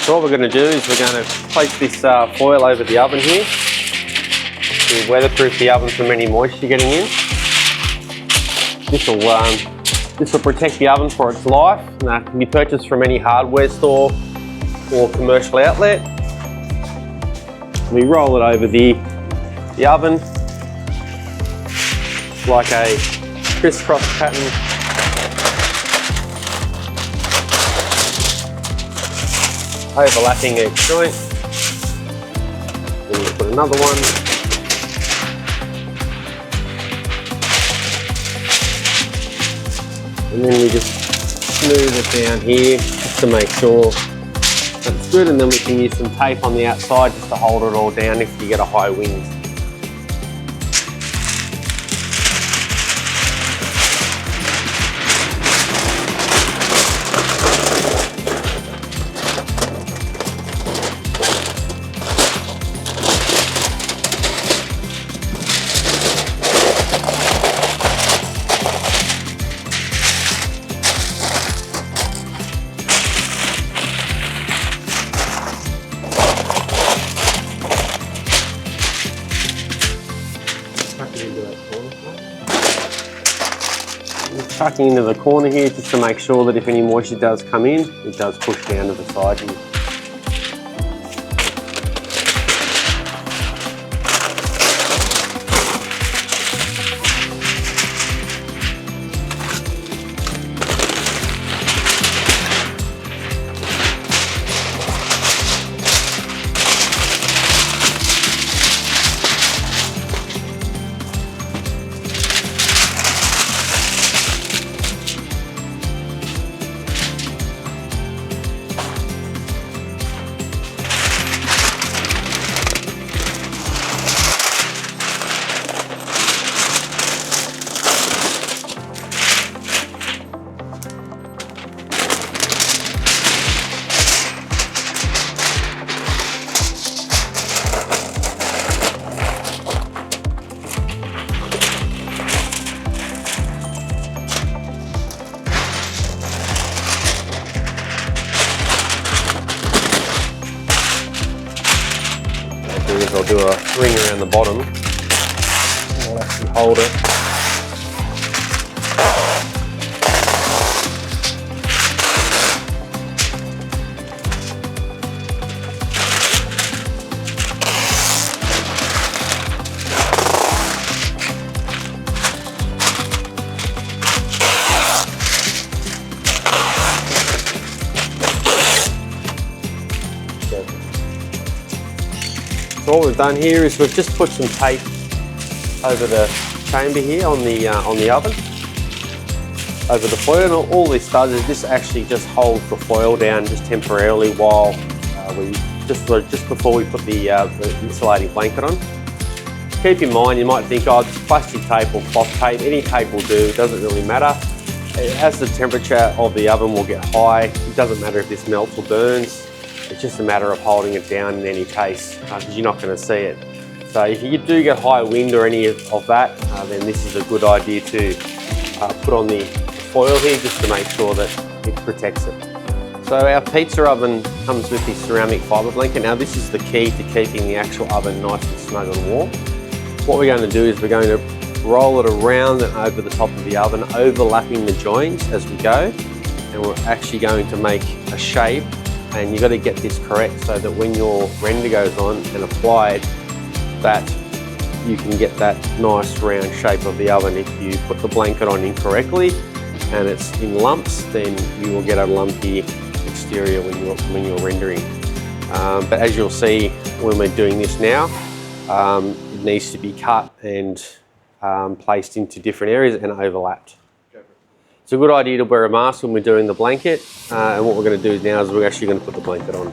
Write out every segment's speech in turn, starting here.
So what we're going to do is we're going to place this foil over the oven here to weatherproof the oven from any moisture getting in. This will protect the oven for its life, and that can be purchased from any hardware store or commercial outlet. We roll it over the oven like a crisscross pattern. Overlapping each joint. Then we put another one. And then we just smooth it down here just to make sure that it's good, and then we can use some tape on the outside just to hold it all down if you get a high wind. Tucking into the corner here just to make sure that if any moisture does come in, it does push down to the side here. I'll do a ring around the bottom. I'll actually hold it. So what we've done here is we've just put some tape over the chamber here on the oven, over the foil. And all this does is this actually just holds the foil down just temporarily while just before we put the insulating blanket on. Keep in mind, you might think, oh, it's plastic tape or cloth tape. Any tape will do. It doesn't really matter. As the temperature of the oven will get high, it doesn't matter if this melts or burns. It's just a matter of holding it down in any case, because you're not going to see it. So if you do get high wind or any of that, then this is a good idea to put on the foil here just to make sure that it protects it. So our pizza oven comes with this ceramic fibre blanket. Now this is the key to keeping the actual oven nice and snug and warm. What we're going to do is we're going to roll it around and over the top of the oven, overlapping the joints as we go. And we're actually going to make a shape. And you've got to get this correct so that when your render goes on and applied, that you can get that nice round shape of the oven. If you put the blanket on incorrectly and it's in lumps, then you will get a lumpy exterior when you're rendering. But as you'll see when we're doing this now, it needs to be cut and placed into different areas and overlapped. It's a good idea to wear a mask when we're doing the blanket, and what we're going to do now is we're actually going to put the blanket on.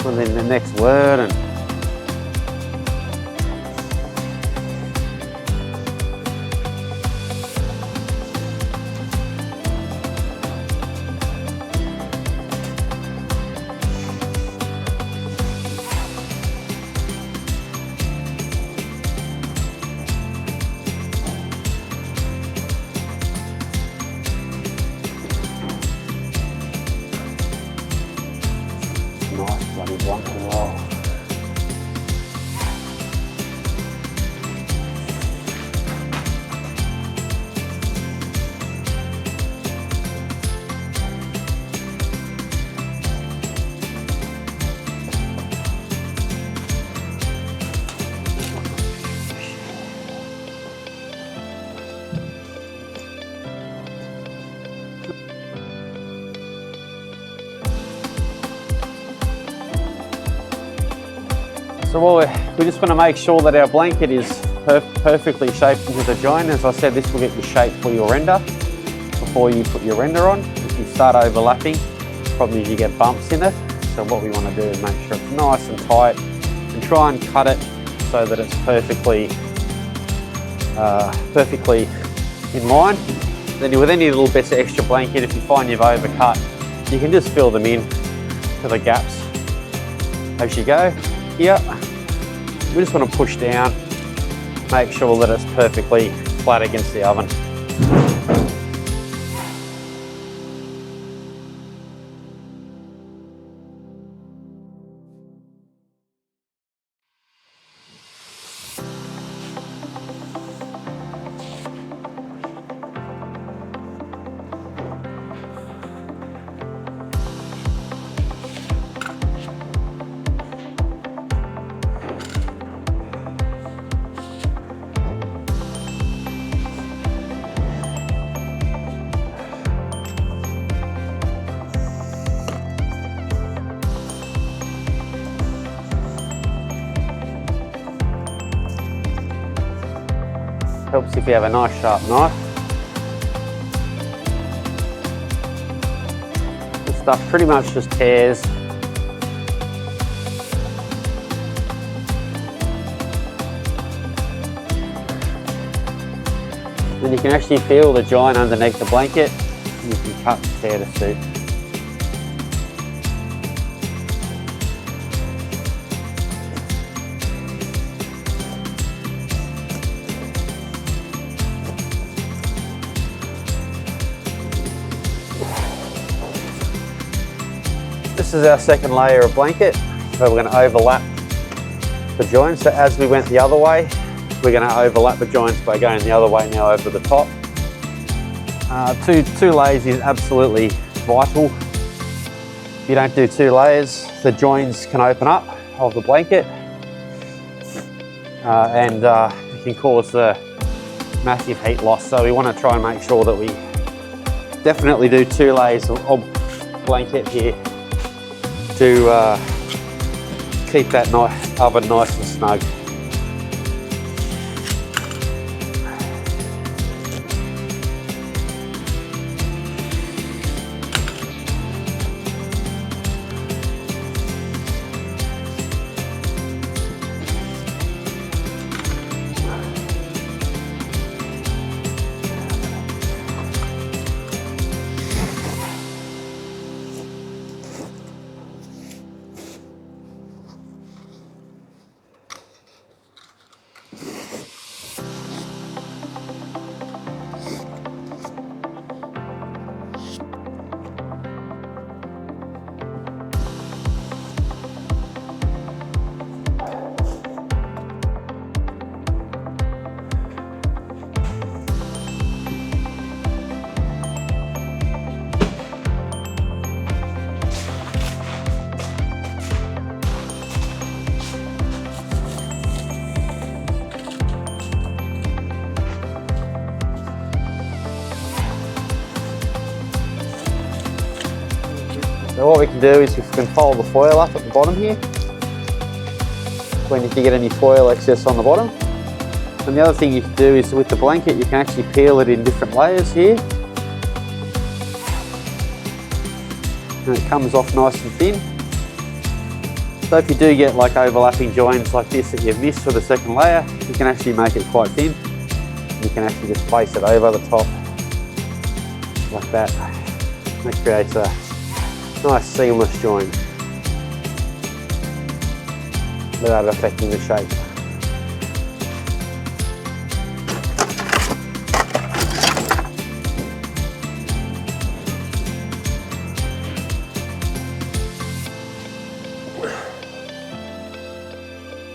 within the next word. And nice bloody blunt as well. So we just want to make sure that our blanket is perfectly shaped into the joint. As I said, this will get you shaped for your render before you put your render on. If you start overlapping, probably you get bumps in it. So what we want to do is make sure it's nice and tight and try and cut it so that it's perfectly in line. Then with any little bits of extra blanket, if you find you've overcut, you can just fill them in to the gaps as you go. Here, we just want to push down, make sure that it's perfectly flat against the oven. Helps if you have a nice sharp knife. This stuff pretty much just tears. Then you can actually feel the joint underneath the blanket. You can cut and tear to suit. This is our second layer of blanket, so we're going to overlap the joints. So as we went the other way, we're going to overlap the joints by going the other way now over the top. Two layers is absolutely vital. If you don't do 2 layers, the joints can open up of the blanket and it can cause the massive heat loss. So we want to try and make sure that we definitely do 2 layers of blanket here to keep that oven nice and snug. So what we can do is we can fold the foil up at the bottom here, when if you get any foil excess on the bottom. And the other thing you can do is with the blanket, you can actually peel it in different layers here. And it comes off nice and thin. So if you do get like overlapping joins like this that you've missed for the second layer, you can actually make it quite thin. You can actually just place it over the top like that. That creates a nice seamless join without affecting the shape.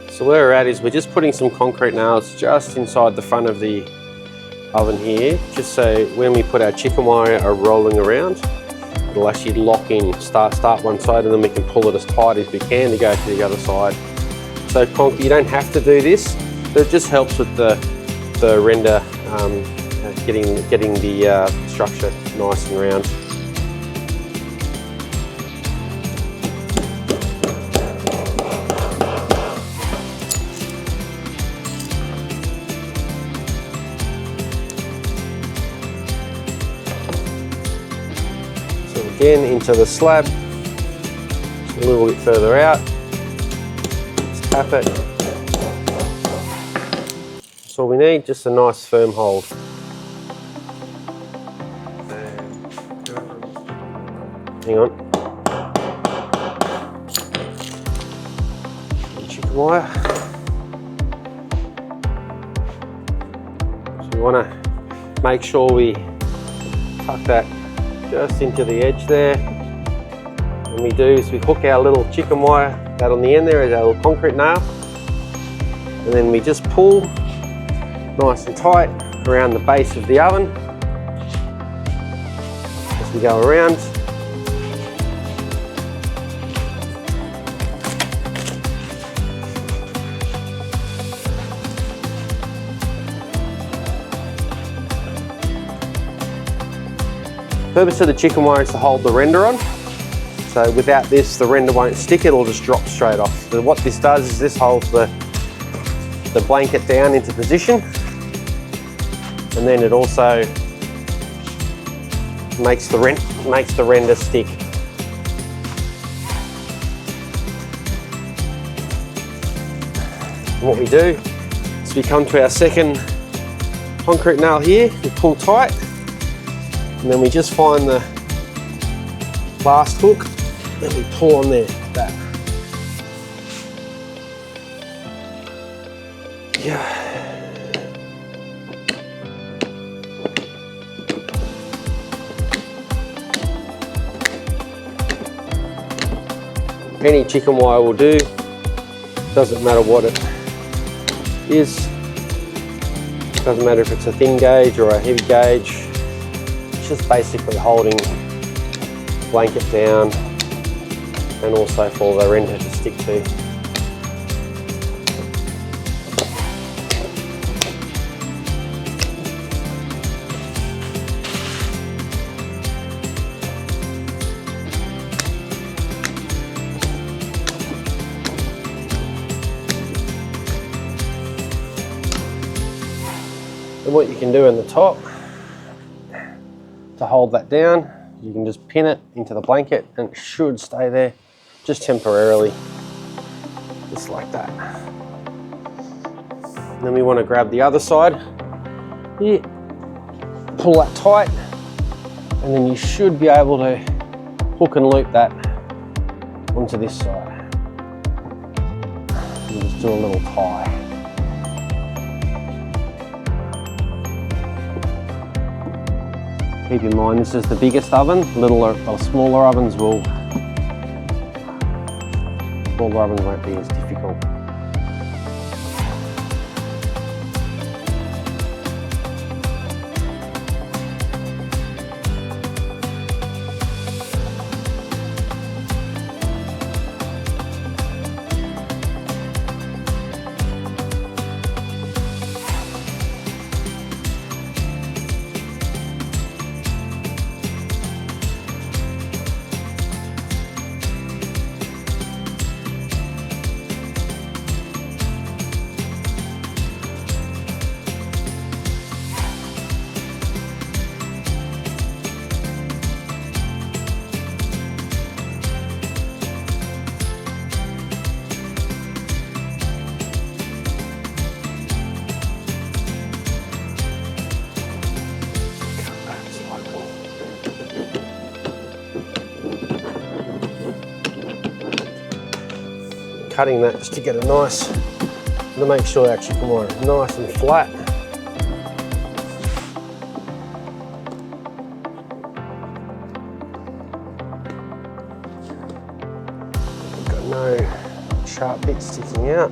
So where we're at is we're just putting some concrete nails just inside the front of the oven here, just so when we put our chicken wire rolling around, it'll actually lock in, start one side, and then we can pull it as tight as we can to go to the other side. So you don't have to do this, but it just helps with the render, getting the structure nice and round. Again into the slab, just a little bit further out, just tap it. That's all we need, just a nice firm hold. Hang on. Chicken wire. So we want to make sure we tuck that just into the edge there. And we do is we hook our little chicken wire, that on the end there is our little concrete nail, and then we just pull nice and tight around the base of the oven as we go around. The purpose of the chicken wire is to hold the render on. So without this, the render won't stick, it'll just drop straight off. So what this does is this holds the blanket down into position, and then it also makes the render stick. And what we do is we come to our second concrete nail here, we pull tight, and then we just find the last hook, and we pull on there, like that. Yeah. Any chicken wire will do, doesn't matter what it is, doesn't matter if it's a thin gauge or a heavy gauge. It's just basically holding the blanket down and also for the render to stick to. And what you can do in the top to hold that down, you can just pin it into the blanket and it should stay there just temporarily, just like that. And then we want to grab the other side here, pull that tight, and then you should be able to hook and loop that onto this side. And just do a little tie. Keep in mind this is the biggest oven. Smaller ovens won't be as difficult. cutting that just to get a nice, to make sure that chicken wire is nice and flat. Got no sharp bits sticking out.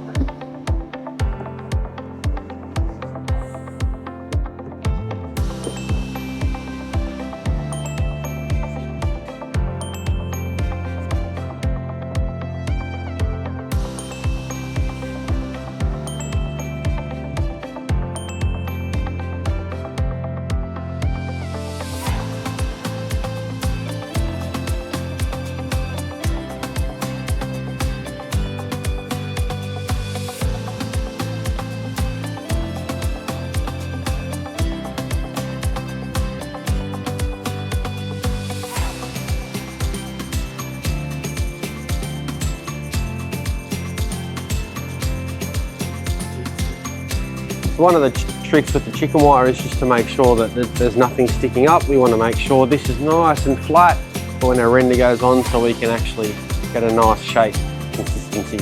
One of the tricks with the chicken wire is just to make sure that there's nothing sticking up. We want to make sure this is nice and flat for when our render goes on, so we can actually get a nice shape consistency.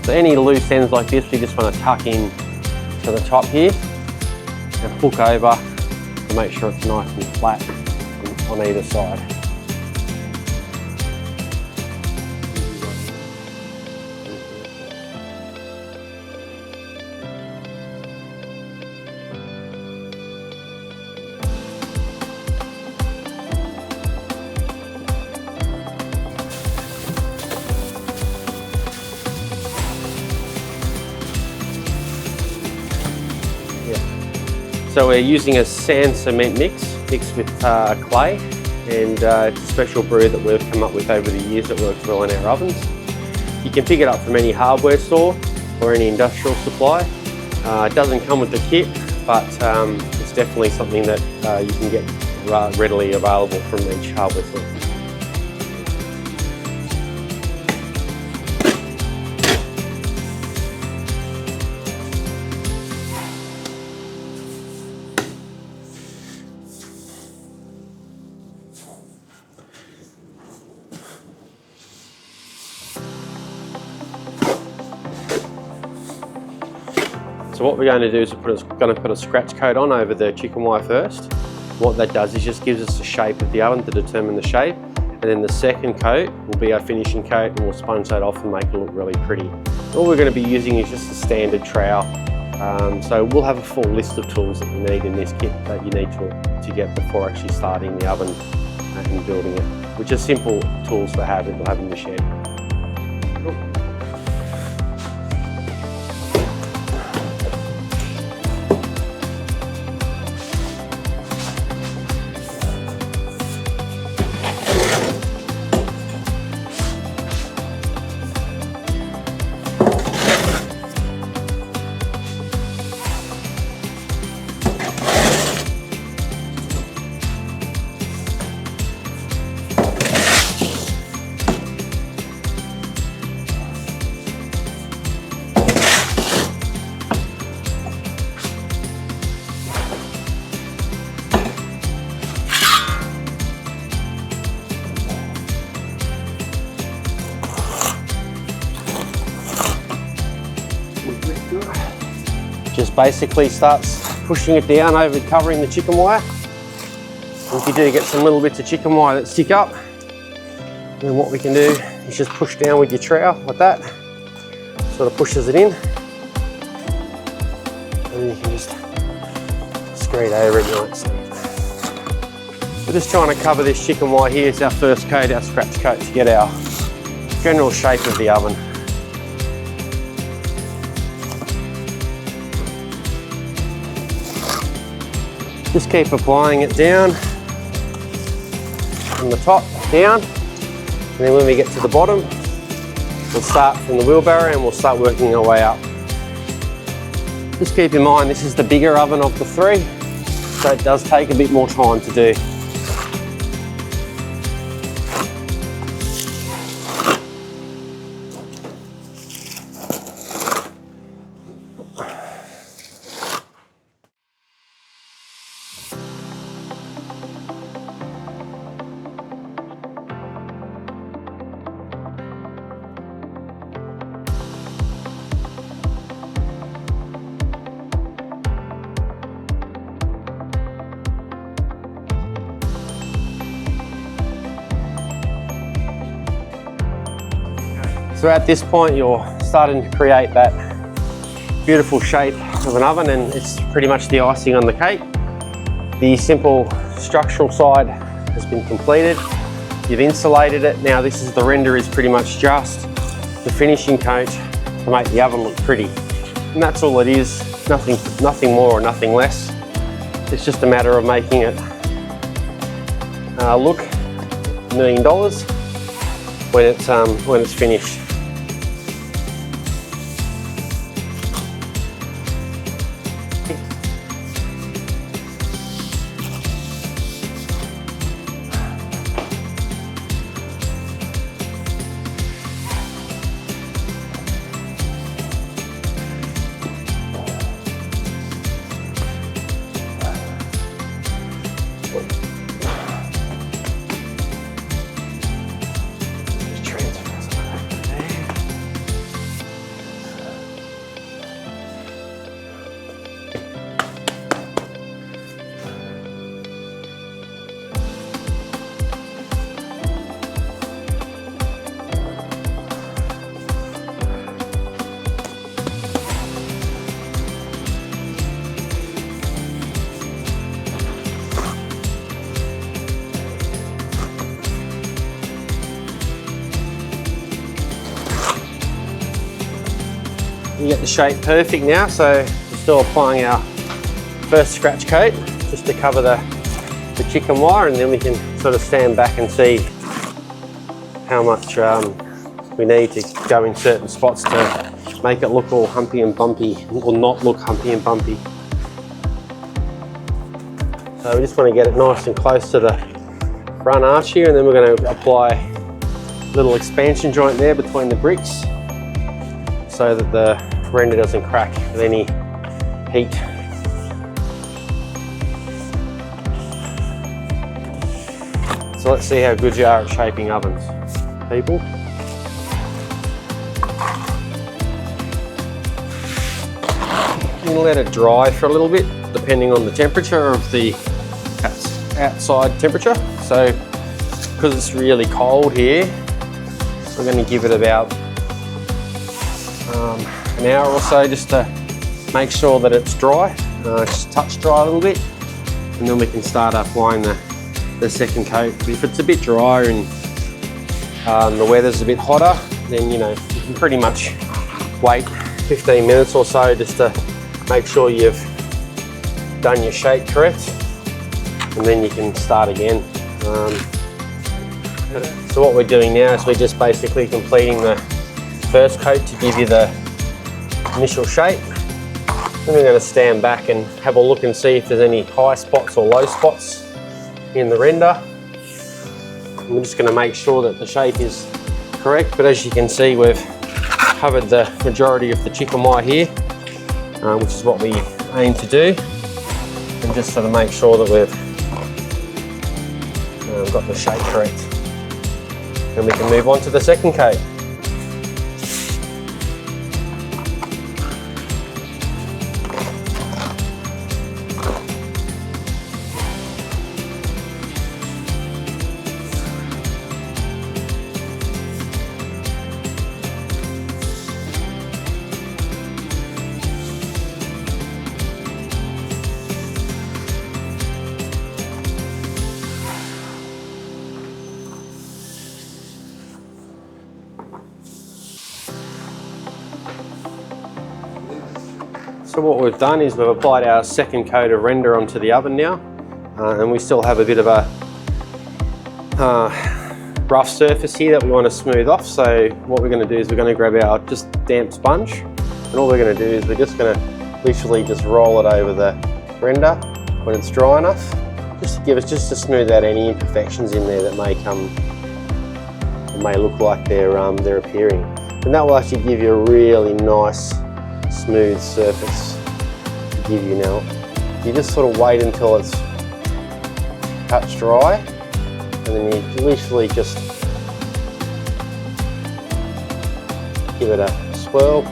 So any loose ends like this, we just want to tuck in to the top here and hook over to make sure it's nice and flat on either side. So we're using a sand cement mix mixed with clay, and it's a special brew that we've come up with over the years that works well in our ovens. You can pick it up from any hardware store or any industrial supply. It doesn't come with the kit, but it's definitely something that you can get readily available from each hardware store. So what we're going to do is we're going to put a scratch coat on over the chicken wire first. What that does is just gives us the shape of the oven to determine the shape, and then the second coat will be our finishing coat, and we'll sponge that off and make it look really pretty. All we're going to be using is just a standard trowel. So we'll have a full list of tools that you need in this kit that you need to get before actually starting the oven and building it, which are simple tools to have that you'll have in your shed. Cool. Just basically starts pushing it down over covering the chicken wire. And if you do get some little bits of chicken wire that stick up, then what we can do is just push down with your trowel like that. Sort of pushes it in. And then you can just scrape it over it nice. We're just trying to cover this chicken wire here. It's our first coat, our scratch coat, to get our general shape of the oven. Just keep applying it down from the top down, and then when we get to the bottom, we'll start from the wheelbarrow and we'll start working our way up. Just keep in mind this is the bigger oven of the three, so it does take a bit more time to do. So at this point, you're starting to create that beautiful shape of an oven, and it's pretty much the icing on the cake. The simple structural side has been completed. You've insulated it. Now this is the render is pretty much just the finishing coat to make the oven look pretty. And that's all it is. Nothing more or nothing less. It's just a matter of making it look $1 million when it's finished. We get the shape perfect now, so we're still applying our first scratch coat just to cover the chicken wire, and then we can sort of stand back and see how much we need to go in certain spots to make it look all humpy and bumpy, or not look humpy and bumpy. So we just want to get it nice and close to the front arch here, and then we're going to apply a little expansion joint there between the bricks so that the render doesn't crack with any heat. So let's see how good you are at shaping ovens, people. You can let it dry for a little bit, depending on the temperature of the outside temperature. So, because it's really cold here, we're going to give it about an hour or so just to make sure that it's dry, just touch dry a little bit, and then we can start applying the second coat. But if it's a bit drier and the weather's a bit hotter, then you can pretty much wait 15 minutes or so just to make sure you've done your shape correct, and then you can start again. So what we're doing now is we're just basically completing the first coat to give you the initial shape. Then we're going to stand back and have a look and see if there's any high spots or low spots in the render. And we're just going to make sure that the shape is correct, but as you can see, we've covered the majority of the chicken wire here, which is what we aim to do, and just sort of make sure that we've got the shape correct. Then we can move on to the second coat. So what we've done is we've applied our second coat of render onto the oven now, and we still have a bit of a rough surface here that we want to smooth off. So what we're going to do is we're going to grab our just damp sponge, and all we're going to do is we're just going to literally just roll it over the render when it's dry enough, just to smooth out any imperfections in there that may look like they're appearing, and that will actually give you a really nice smooth surface to give you. Now you just sort of wait until it's touch dry, and then you literally just give it a swirl.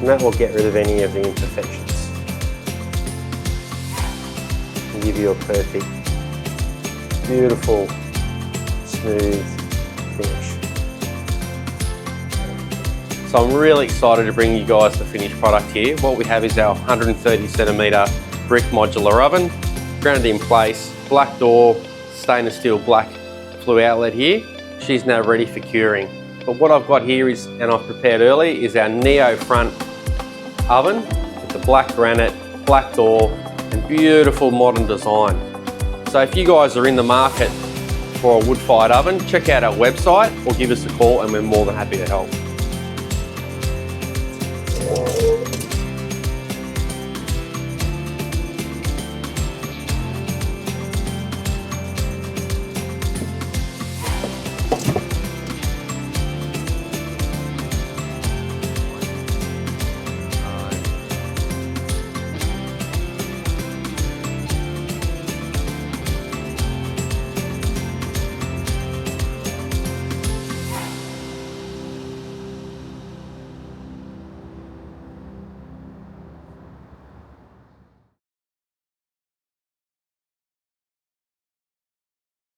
And that will get rid of any of the imperfections and give you a perfect, beautiful, smooth finish. So I'm really excited to bring you guys the finished product here. What we have is our 130 centimetre brick modular oven, grounded in place, black door, stainless steel black flue outlet here. She's now ready for curing. But what I've got here is, and I've prepared early, is our Neo front oven with the black granite, black door, and beautiful modern design. So if you guys are in the market for a wood-fired oven, check out our website or give us a call and we're more than happy to help.